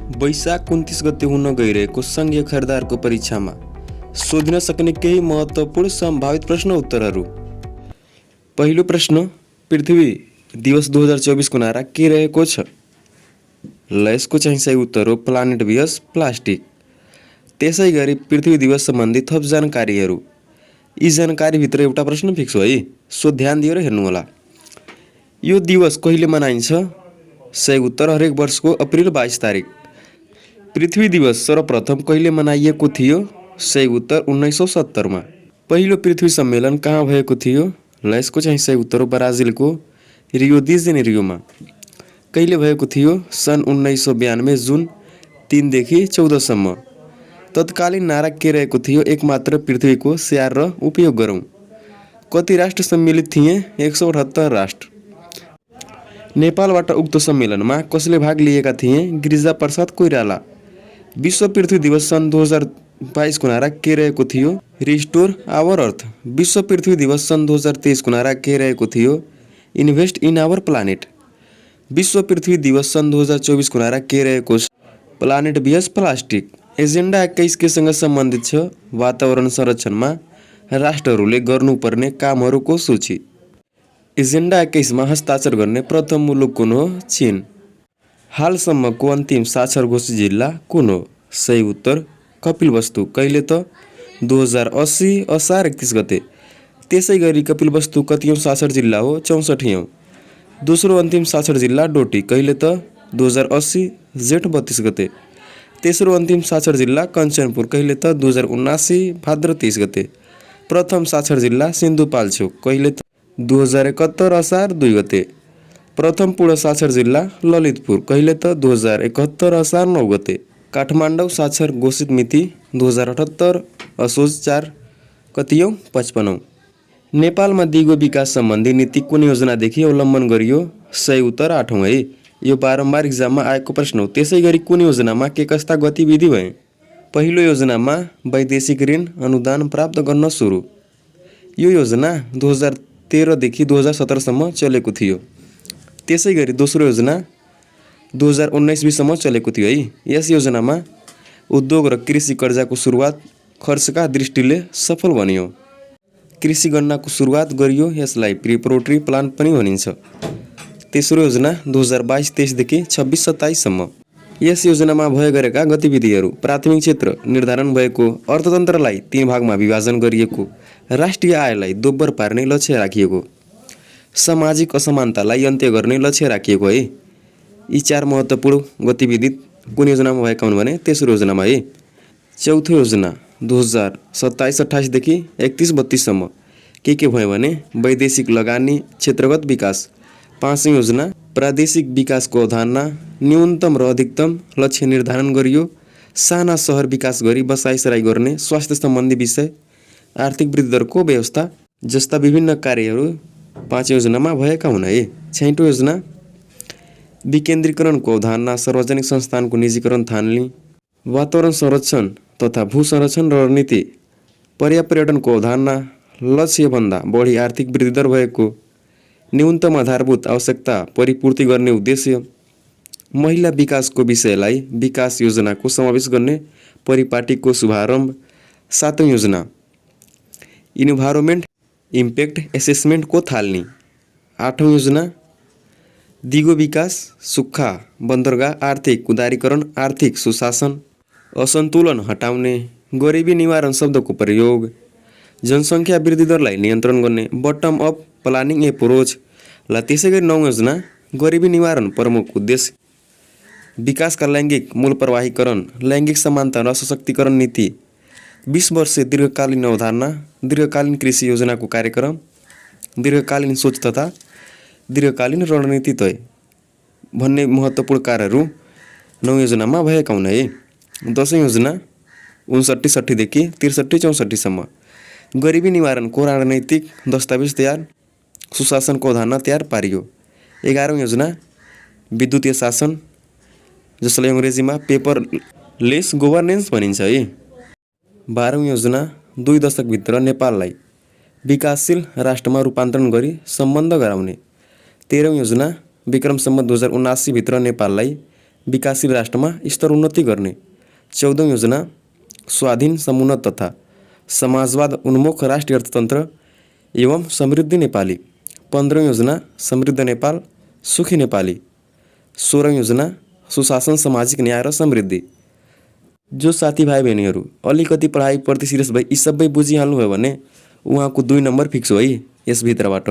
वैशाख 29 गते हुन गइरहेको सङ्घीय खरिदारको परीक्षामा सोधिन सक्ने केही महत्त्वपूर्ण सम्भावित प्रश्न उत्तरहरू। पहिलो प्रश्न, पृथ्वी दिवस 2024 को नारा के रहेको छ? ल यसको चाहिँ सही उत्तर हो प्लानेट भिएस प्लास्टिक। त्यसै गरी पृथ्वी दिवस सम्बन्धी थप जानकारीहरू। यी जानकारीभित्र एउटा प्रश्न फिक्स हो है, सो ध्यान दिएर हेर्नुहोला। यो दिवस कहिले मनाइन्छ? सही उत्तर हरेक वर्षको अप्रिल 22 तारिक। पृथ्वी दिवस सर्वप्रथम कहिले मनाइएको थियो? सही उत्तर 1970 मा। पहिलो पृथ्वी सम्मेलन कहाँ भएको थियो? ल यसको चाहिँ सही उत्तर हो ब्राजिलको रियो डी जेनेरियोमा। कहिले भएको थियो? सन् 1992 जुन 3 देखि 14 सम्म। तत्कालीन नारा के रहेको थियो? एकमात्र पृथ्वीको स्याहार र उपयोग गरौँ। कति राष्ट्र सम्मिलित थिए? 178 राष्ट्र। नेपालबाट उक्त सम्मेलनमा कसले भाग लिएका थिए? गिरिजाप्रसाद कोइराला। विश्व पृथ्वी दिवस सन् 2022 को नारा के रहेको थियो? Restore our earth. विश्व पृथ्वी दिवस सन् 2023 को नारा के रहेको थियो? Invest in our planet. विश्व पृथ्वी दिवस सन् 2024 को नारा के रहेको छ? Planet VS plastic. एजेन्डा 21 केसँग सम्बन्धित छ? वातावरण संरक्षणमा राष्ट्रहरूले गर्नुपर्ने कामहरूको सूची। एजेन्डा 21 मा हस्ताक्षर गर्ने प्रथम मुलुक कुन हो? चीन। हालसम्मको अन्तिम साक्षर घोषित जिल्ला कुन हो? सही उत्तर कपिलवस्तु। कहिले त? 2080 असार 31 गते। त्यसै गरी कपिलवस्तु कतिऔं साक्षर जिल्ला हो? 64औं। दोस्रो अन्तिम साक्षर जिल्ला डोटी। कहिले त? 2080 जेठ 32 गते। तेस्रो अन्तिम साक्षर जिल्ला कञ्चनपुर। कहिले त? 2079 भाद्र 23 गते। प्रथम साक्षर जिल्ला सिन्धुपाल्चोक। कहिले त? 2071 असार 2 गते। प्रथम पूर्ण साक्षर जिल्ला ललितपुर। कहिले त? 2071 असार 9 गते। काठमाडौँ साक्षर घोषित मिति 2078 असोज 4 कतिऔं? 55औं। नेपालमा दिगो विकास सम्बन्धी नीति कुन योजनादेखि अवलम्बन गरियो? सही उत्तर 8औं है। यो बारम्बार इक्जाममा आएको प्रश्न हो। त्यसै गरी कुन योजनामा के कस्ता गतिविधि भए? पहिलो योजनामा वैदेशिक ऋण अनुदान प्राप्त गर्न सुरु। यो योजना 2013 देखि 2017 सम्म चलेको थियो। त्यसै गरी दोस्रो योजना 2019-20 सम्म चलेको थियो है। यस योजनामा उद्योग र कृषि कर्जाको सुरुवात खर्चका दृष्टिले सफल बन्यो। कृषि गणनाको सुरुवात गरियो। यसलाई प्री पोल्ट्री प्लान पनि भनिन्छ। तेस्रो योजना 2022-23 देखि 26-27 सम्म। यस योजनामा भए गरेका गतिविधिहरू। प्राथमिक क्षेत्र निर्धारण भएको, अर्थतन्त्रलाई 3 भागमा विभाजन गरिएको, राष्ट्रिय आयलाई दोब्बर पार्ने लक्ष्य राखिएको, सामाजिक असमानतालाई अन्त्य गर्ने लक्ष्य राखिएको है। यी 4 महत्त्वपूर्ण गतिविधि कुन योजनामा भएका हुन् भने तेस्रो योजनामा है। चौथो योजना 2027-28 देखि 31-32 सम्म के भयो भने वैदेशिक लगानी, क्षेत्रगत विकास। पाँचौं योजना प्रादेशिक विकासको अवधारणा, न्यूनतम र अधिकतम लक्ष्य निर्धारण गरियो। साना शहर विकास गरी बसाइसराई गर्ने, स्वास्थ्य सम्बन्धी विषय, आर्थिक वृद्धि दरको व्यवस्था जस्ता विभिन्न कार्यहरू 5 योजनामा भएका हुन् है। छैटौं योजना विकेन्द्रीकरणको अवधारणा, सार्वजनिक संस्थानको निजीकरण थाल्ने, वातावरण संरक्षण तथा भू संरक्षण रणनीति, पर्यावरणको अवधारणा, लक्ष्यभन्दा बढी आर्थिक वृद्धि दर भएको, न्यूनतम आधारभूत आवश्यकता परिपूर्ति गर्ने उद्देश्य, महिला विकासको विषयलाई विकास योजनाको समावेश गर्ने परिपाटीको शुभारम्भ। 7औं योजना इन्भाइरोमेन्ट इम्प्याक्ट एसेसमेन्टको थाल्ने। 8औं योजना दिगो विकास, सुक्खा बन्दरगाह, आर्थिक उदारीकरण, आर्थिक सुशासन, असन्तुलन हटाउने, गरिबी निवारण शब्दको प्रयोग, जनसङ्ख्या वृद्धि दरलाई नियन्त्रण गर्ने, बटम अप प्लानिङ एप्रोच। ल त्यसै गरी 9औं योजना गरिबी निवारण प्रमुख उद्देश्य, विकासका लैङ्गिक मूल प्रवाहीकरण, लैङ्गिक समानता र सशक्तिकरण नीति, 20 वर्षीय दीर्घकालीन अवधारणा, दीर्घकालीन कृषि योजनाको कार्यक्रम, दीर्घकालीन सोच तथा दीर्घकालीन रणनीति तय भन्ने महत्त्वपूर्ण कार्यहरू 9 योजनामा भएका हुन् है। 10औं योजना 59-60 देखि 63-64 सम्म गरिबी निवारणको रणनीतिक दस्तावेज तयार, सुशासनको अवधारणा तयार पारियो। 11औं योजना विद्युतीय शासन, जसलाई अङ्ग्रेजीमा पेपरलेस गभर्नेन्स भनिन्छ है। 12औं योजना 2 दशकभित्र नेपाललाई विकासशील राष्ट्रमा रूपान्तरण गरी सम्बन्ध गराउने। 13औं योजना विक्रम सम्वत 2079 भित्र नेपाललाई विकासशील राष्ट्रमा स्तरोन्नति गर्ने। 14औं योजना स्वाधीन समुन्नत तथा समाजवाद उन्मुख राष्ट्रिय अर्थतन्त्र एवं समृद्धि नेपाली। 15औं योजना समृद्ध नेपाल सुखी नेपाली। 16औं योजना सुशासन सामाजिक न्याय र समृद्धि। जो साथीभाइ बहिनीहरू अलिकति पढाइप्रति सिरियस भई यी सबै बुझिहाल्नुभयो भने उहाँको 2 नम्बर फिक्स हो है यसभित्रबाट।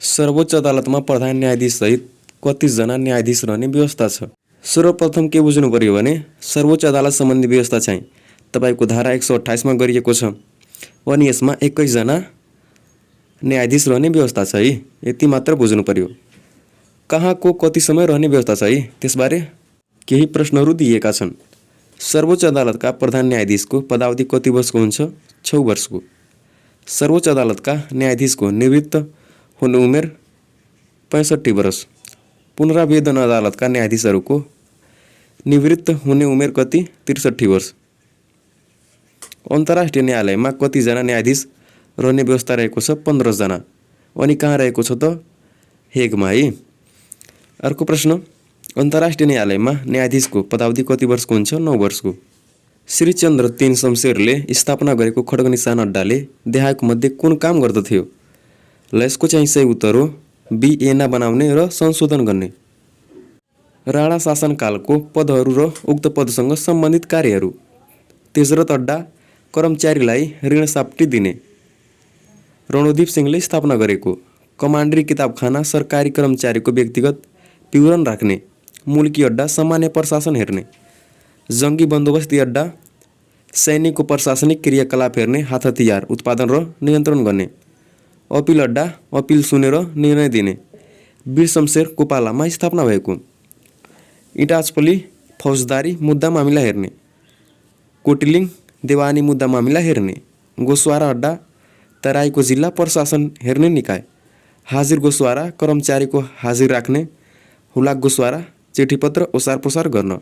सर्वोच्च अदालतमा प्रधान न्यायाधीश सहित कतिजना न्यायाधीश रहने व्यवस्था छ? सर्वप्रथम के बुझ्नु पर्यो भने सर्वोच्च अदालत सम्बन्धी व्यवस्था चाहिँ तपाईको धारा 128 मा गरिएको छ अनि यसमा 21 जना न्यायाधीश रहने व्यवस्था छ है। यति मात्र बुझ्नु पर्यो। कहाँको कति समय रहने व्यवस्था छ है त्यसबारे केही प्रश्नहरू दिएका छन्। सर्वोच्च अदालतका प्रधान न्यायाधीशको पदावधि कति वर्षको हुन्छ? 6 वर्षको। सर्वोच्च अदालतका न्यायाधीशको निवृत्त हुने उमेर 65 वर्ष। पुनरावेदन अदालतका न्यायाधीशहरूको निवृत्त हुने उमेर कति? 63 वर्ष। अन्तर्राष्ट्रिय न्यायालयमा कतिजना न्यायाधीश रहने व्यवस्था रहेको छ? 15 जना। अनि कहाँ रहेको छ त? हेगमा है। अर्को प्रश्न, अन्तर्राष्ट्रिय न्यायालयमा न्यायाधीशको पदावधि कति वर्षको हुन्छ? 9 वर्षको। श्री चन्द्र 3 शमशेरले स्थापना गरेको खड्ग निशान अड्डाले देहायको मध्ये कुन काम गर्दथ्यो? ल यसको चाहिँ सही उत्तर हो बी ऐना बनाउने र संशोधन गर्ने। राणा शासनकालको पदहरू र उक्त पदसँग सम्बन्धित कार्यहरू। तेजरथ अड्डा कर्मचारीलाई ऋण साप्टी दिने। रणोदीप सिंहले स्थापना गरेको। कमान्डरी किताबखाना सरकारी कर्मचारीको व्यक्तिगत विवरण राख्ने। मुल्की अड्डा सामान्य प्रशासन हेर्ने। जङ्गी बन्दोबस्ती अड्डा सैनिकको प्रशासनिक क्रियाकलाप हेर्ने, हात हतियार उत्पादन र नियन्त्रण गर्ने। अपिल अड्डा अपिल सुनेर निर्णय दिने। वीर शमशेर कोपालामा स्थापना भएको। इटाचपल्ली फौजदारी मुद्दा मामिला हेर्ने। कोटिलिङ देवानी मुद्दा मामिला हेर्ने। गोसवारा अड्डा तराईको जिल्ला प्रशासन हेर्ने निकाय। हाजिर गोसवारा कर्मचारीको हाजिर राख्ने। हुलाक गोसवारा चिठीपत्र ओसार पोसार गर्न।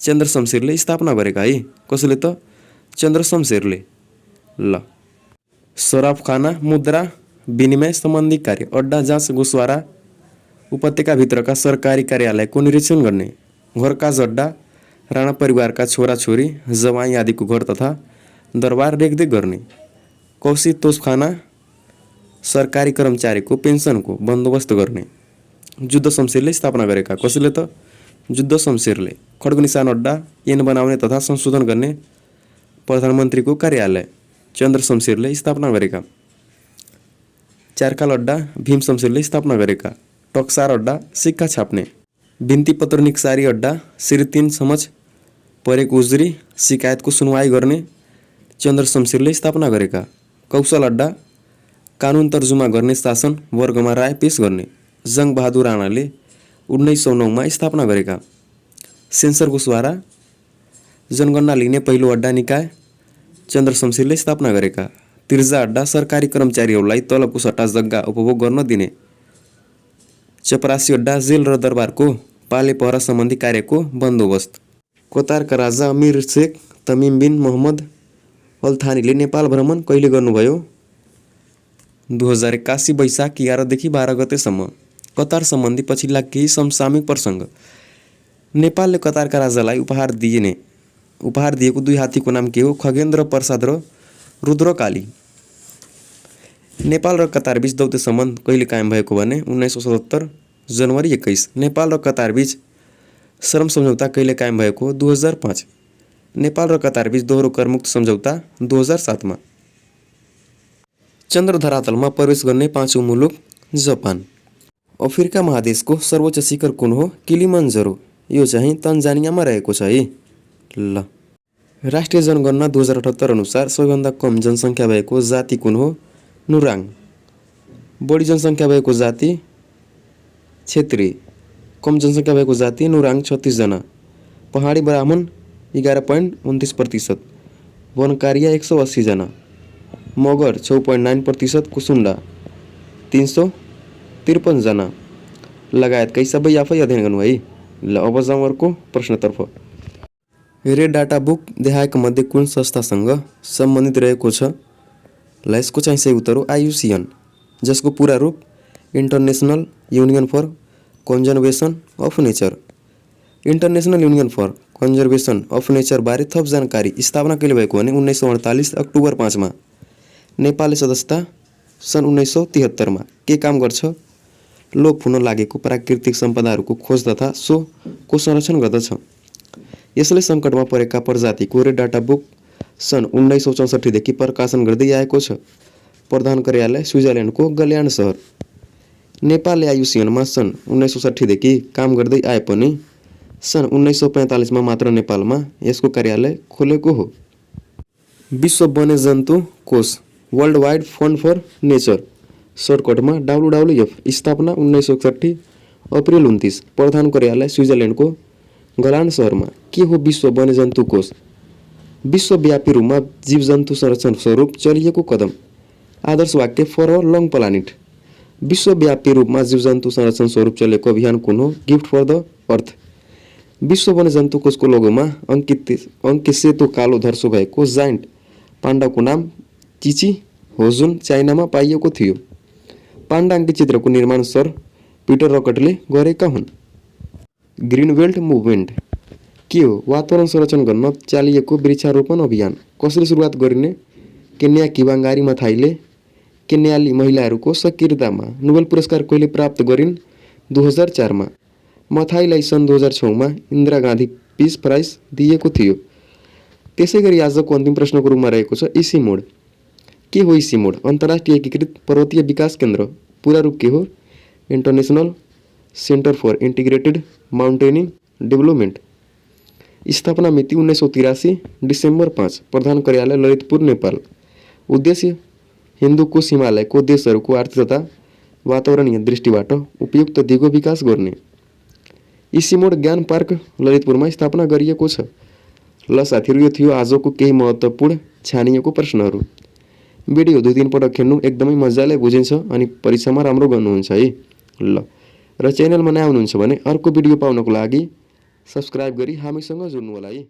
चन्द्र शमशेरले स्थापना गरेका है। कसले त? चन्द्र शमशेरले। ल सराफखाना मुद्रा विनिमय सम्बन्धी कार्य। अड्डा जाँच गोसवारा उपत्यकाभित्रका सरकारी कार्यालयको निरीक्षण गर्ने। घरकाज अड्डा राणा परिवारका छोराछोरी जवाई आदिको घर तथा दरबार रेखदेख गर्ने। कौशी तोपखाना सरकारी कर्मचारीको पेन्सनको बन्दोबस्त गर्ने। जुद्ध शमशेरले स्थापना गरेका। कसले त? जुद्ध शमशेरले। खड्ग निशान अड्डा ऐन बनाउने तथा संशोधन गर्ने प्रधानमन्त्रीको कार्यालय चन्द्र शमशेरले स्थापना गरेका। चारखाल अड्डा भीम शमशेरले स्थापना गरेका। टक्सार अड्डा सिक्का छाप्ने। बिन्ती पत्र निक्सारी अड्डा श्री 3 समक्ष परेको उजुरी शिकायतको सुनवाई गर्ने चन्द्र शमशेरले स्थापना गरेका। कौशल अड्डा कानुन तर्जुमा गर्ने शासन वर्गमा राय पेश गर्ने। जङ्ग बहादुर राणाले 1909 मा स्थापना गरेका। सेन्सर गोसवारा जनगणना लिने पहिलो अड्डा निकाय चन्द्र शमशेरले स्थापना गरेका। तिर्जा अड्डा सरकारी कर्मचारीहरूलाई तलबको सट्टा जग्गा उपभोग गर्न दिने। चपरासी अड्डा जेल र दरबारको पाले पहरा सम्बन्धी कार्यको बन्दोबस्त। कतारका राजा अमीर शेख तमिम बिन मोहम्मद अल थानीले नेपाल भ्रमण कहिले गर्नुभयो? 2081 वैशाख 11 देखि 12 गतेसम्म। कतार सम्बन्धी पछिल्ला केही समसामयिक प्रसङ्ग। नेपालले कतारका राजालाई उपहार दिएको 2 हात्तीको नाम के हो? खगेन्द्र प्रसाद र रुद्रकाली। नेपाल र कतार बीच दौत्य सम्बन्ध कहिले कायम भएको भने 1977 जनवरी 21। नेपाल र कतार बीच श्रम सम्झौता कहिले कायम भएको? 2005। नेपाल र कतार बीच दोहोरो करमुक्त सम्झौता 2007 मा। चन्द्र धरातलमा प्रवेश गर्ने 5औं मुलुक जापान। अफ्रिका महादेशको सर्वोच्च शिखर कुन हो? किलिमन्जरो। यो चाहिँ तन्जानियामा रहेको छ है। ल राष्ट्रिय जनगणना 2078 अनुसार सबैभन्दा कम जनसङ्ख्या भएको जाति कुन हो? नुराङ। बढी जनसङ्ख्या भएको जाति क्षेत्री। कम जनसङ्ख्या भएको जाति नुराङ 36 जना। पहाडी ब्राह्मण 11.29%। वनकारिया 180 जना। मगर 6.9%। कुसुन्डा 353 जना लगायतकै सबै आफै अध्ययन गर्नु है। ल अब जाउँ अर्को प्रश्नतर्फ। रेड डाटा बुक देहायका मध्ये कुन संस्थासँग सम्बन्धित रहेको छ? ल यसको चाहिँ सही उत्तर हो IUCN, जसको पुरा रूप international union for conservation of nature. International union for conservation of nature बारे थप जानकारी स्थापना कहिले भएको भने 1948 अक्टोबर 5 मा। नेपालले सदस्यता सन् 1973 मा। के काम गर्छ? लोप हुन लागेको प्राकृतिक सम्पदाहरूको खोज तथा सोको संरक्षण गर्दछ। यसले सङ्कटमा परेका प्रजातिको रेड डाटा बुक सन् 1964 देखि प्रकाशन गर्दै आएको छ। प्रधान कार्यालय स्विजरल्यान्डको गल्यान्ड सहर। नेपालले आइयुसिएनमा सन् 1960 देखि काम गर्दै आए पनि सन् 1945 मा मात्र नेपालमा यसको कार्यालय खोलेको हो। विश्व वन्यजन्तु कोष world wide fund for nature सर्टकटमा WWF स्थापना 1961 अप्रिल 29। प्रधान कार्यालय स्विजरल्यान्डको गल्यान्ड सहरमा। के हो विश्व वन्यजन्तु कोष? विश्वव्यापी रूपमा जीवजन्तु संरक्षण स्वरूप चलिएको कदम। आदर्श वाक्य फर अ लङ प्लानेट। विश्वव्यापी रूपमा जीवजन्तु संरक्षण स्वरूप चलेको अभियान कुन हो? Gift for the earth. विश्व वन्यजन्तु कोषको लोगोमा अङ्कित सेतो कालो धर्सो भएको जायन्ट पाण्डाको नाम चिची हो जुन चाइनामा पाइएको थियो। पाण्डा अङ्कित चित्रको निर्माण सर पिटर रकटले गरेका हुन्। ग्रिन बेल्ट मुभमेन्ट के हो? वातावरण संरक्षण गर्न चालिएको वृक्षारोपण अभियान। कसरी सुरुवात गरिने? केन्या किबाङ्गारी मथाईले केन्याली महिलाहरूको सक्रियतामा नोबेल पुरस्कार कहिले प्राप्त गरिन्? 2004 मा। मथाईलाई सन् 2006 मा इन्दिरा गान्धी पिस प्राइज दिएको थियो। त्यसैगरी आजको अन्तिम प्रश्नको रूपमा रहेको छ इसी मोड। के हो इसी मोड? अन्तर्राष्ट्रिय एकीकृत पर्वतीय विकास केन्द्र। पूरा रूप के हो? International centre for integrated mountain development. स्थापना मिति 1983 डिसेम्बर 5। प्रधान कार्यालय ललितपुर नेपाल। उद्देश्य हिन्दू कोश हिमालयको देशहरूको आर्थिक तथा वातावरणीय दृष्टिबाट उपयुक्त दिगो विकास गर्ने। इसी मोड ज्ञान पार्क ललितपुरमा स्थापना गरिएको छ। ल साथीहरू, यो थियो आजको केही महत्त्वपूर्ण छानिएको प्रश्नहरू। भिडियो 2-3 पटक हेर्नु एकदमै मजाले बुझिन्छ अनि परीक्षामा राम्रो गर्नुहुन्छ है। ल र च्यानलमा नयाँ हुनुहुन्छ भने अर्को भिडियो पाउनको लागि सब्सक्राइब गरी हामीसँग जोड्नु होला है।